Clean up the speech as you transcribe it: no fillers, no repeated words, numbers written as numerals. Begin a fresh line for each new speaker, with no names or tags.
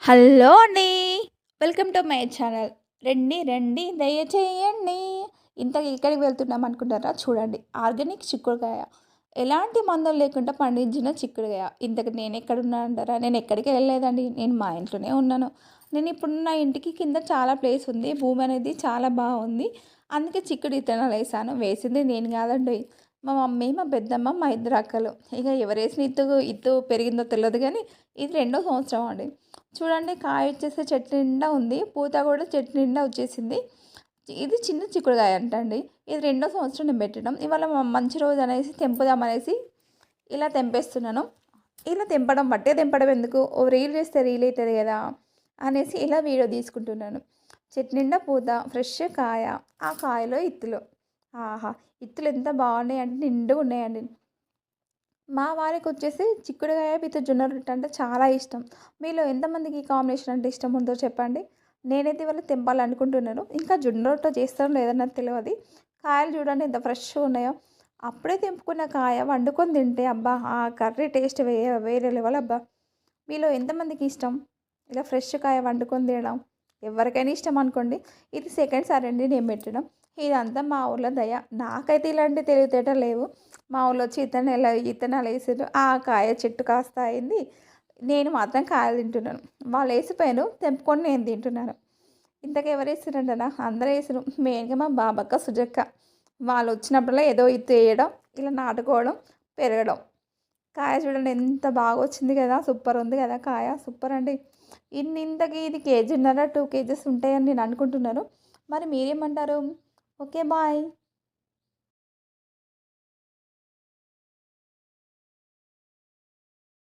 Hello అండి. Welcome to my channel. రండి రండి దయచేయండి. ఇంతకి ఇక్కడికి వెళ్తున్నాం అనుకుంటారా? చూడండి, ఆర్గానిక్ చిక్కుడుకాయ, ఎలాంటి మందులు లేకుండా పండించిన చిక్కుడుకాయ. ఇంతకు నేను ఎక్కడున్నా అంటారా? నేను ఎక్కడికి వెళ్ళలేదండి, నేను మా ఇంట్లోనే ఉన్నాను. నేను ఇప్పుడున్న ఇంటికి కింద చాలా ప్లేస్ ఉంది, భూమి అనేది చాలా బాగుంది. అందుకే చిక్కుడు విత్తనాలు వేసాను. వేసింది నేను కాదండి, మా మమ్మీ, మా పెద్దమ్మ, మా ఇద్దరు అక్కలు. ఇక ఎవరేసిన ఇత్తు పెరిగిందో తెలియదు, కానీ ఇది రెండో సంవత్సరం అండి. చూడండి, కాయ వచ్చేసి చెట్టు నిండా ఉంది, పూత కూడా చెట్టు నిండా వచ్చేసింది. ఇది చిన్న చిక్కుడుకాయ అంటండి. ఇది రెండో సంవత్సరం నేను పెట్టడం. ఇవాళ మంచి రోజు అనేసి తెంపుదాం అనేసి ఇలా తెంపేస్తున్నాను. ఇలా తెంపడం బట్టే తెంపడం ఎందుకు, ఓ రీల్ చేస్తే రీల్ అవుతుంది కదా అనేసి ఇలా వీడియో తీసుకుంటున్నాను. చెట్టు నిండా పూత, ఫ్రెష్ కాయ, ఆ కాయలో ఇత్తులు. ఆహా, ఇత్తులు ఎంత బాగున్నాయి అంటే నిండుగా ఉన్నాయండి. మా వారికి వచ్చేసి చిక్కుడుకాయ విత్ జొన్న రొట్టె అంటే చాలా ఇష్టం. మీలో ఎంతమందికి ఈ కాంబినేషన్ అంటే ఇష్టం ఉందో చెప్పండి. నేనైతే ఇవాళ తెంపాలనుకుంటున్నాను. ఇంకా జొన్న రొట్టె చేస్తారో లేదన్నది తెలియదు. కాయలు చూడండి ఎంత ఫ్రెష్గా ఉన్నాయో. అప్పుడే తెంపుకున్న కాయ వండుకొని తింటే అబ్బా, ఆ కర్రీ టేస్ట్ వేరే లెవెల్ అబ్బా. మీలో ఎంతమందికి ఇష్టం ఇలా ఫ్రెష్ కాయ వండుకొని తినడం? ఎవరికైనా ఇష్టం అనుకోండి. ఇది సెకండ్ సారి అండి నేను పెట్టడం. ఇదంతా మా ఊర్లో దయ. నాకైతే ఇలాంటి తెలివితేటలు లేవు. మా ఊళ్ళో వచ్చి ఇత్తనాలు వేసారు, ఆ కాయ చెట్టు కాస్త అయింది. నేను మాత్రం కాయలు తింటున్నాను. వాళ్ళు వేసిపోయాను, తెంపుకొని నేను తింటున్నాను. ఇంతకు ఎవరు వేసిరంటనా? అందరూ వేసారు. మెయిన్గా మా బాబక్క, సుజక్క. వాళ్ళు వచ్చినప్పుడల్లా ఏదో ఇత్తు వేయడం, ఇలా నాటుకోవడం, పెరగడం. కాయ చూడండి ఎంత బాగా వచ్చింది కదా, సూపర్ ఉంది కదా కాయ, సూపర్ అండి. ఇంతకి ఇది కేజీన్నర 2 కేజెస్ ఉంటాయని నేను అనుకుంటున్నాను. మరి మీరేమంటారు? Okay, bye.